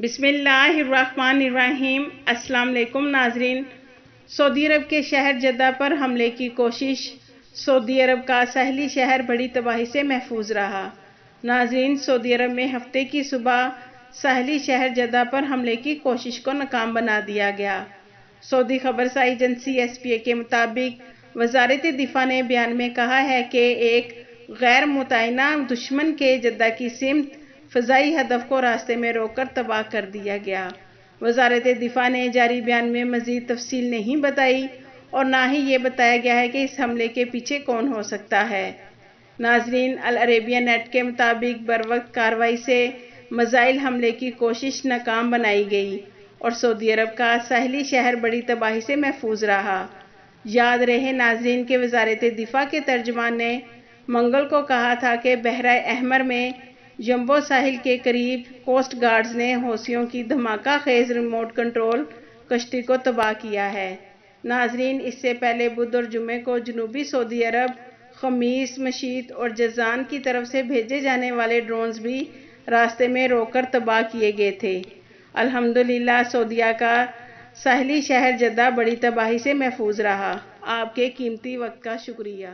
بسم اللہ الرحمن الرحیم۔ السلام علیکم ناظرین۔ سعودی عرب کے شہر جدہ پر حملے کی کوشش، سعودی عرب کا ساحلی شہر بڑی تباہی سے محفوظ رہا۔ ناظرین، سعودی عرب میں ہفتے کی صبح ساحلی شہر جدہ پر حملے کی کوشش کو ناکام بنا دیا گیا۔ سعودی خبرساز ایجنسی SPA کے مطابق وزارت دفاع نے بیان میں کہا ہے کہ ایک غیر متعینہ دشمن کے جدہ کی سمت فضائی ہدف کو راستے میں روک کر تباہ کر دیا گیا۔ وزارت دفاع نے جاری بیان میں مزید تفصیل نہیں بتائی اور نہ ہی یہ بتایا گیا ہے کہ اس حملے کے پیچھے کون ہو سکتا ہے۔ ناظرین، العربیہ نیٹ کے مطابق بروقت کارروائی سے میزائل حملے کی کوشش ناکام بنائی گئی اور سعودی عرب کا ساحلی شہر بڑی تباہی سے محفوظ رہا۔ یاد رہے ناظرین کہ وزارت دفاع کے ترجمان نے منگل کو کہا تھا کہ بحیرہ احمر میں جمبو ساحل کے قریب کوسٹ گارڈز نے حوثیوں کی دھماکہ خیز ریموٹ کنٹرول کشتی کو تباہ کیا ہے۔ ناظرین، اس سے پہلے بدھ اور جمعے کو جنوبی سعودی عرب، خمیس، مشیط اور جازان کی طرف سے بھیجے جانے والے ڈرونز بھی راستے میں روک کر تباہ کیے گئے تھے۔ الحمدللہ سعودیہ کا ساحلی شہر جدہ بڑی تباہی سے محفوظ رہا۔ آپ کے قیمتی وقت کا شکریہ۔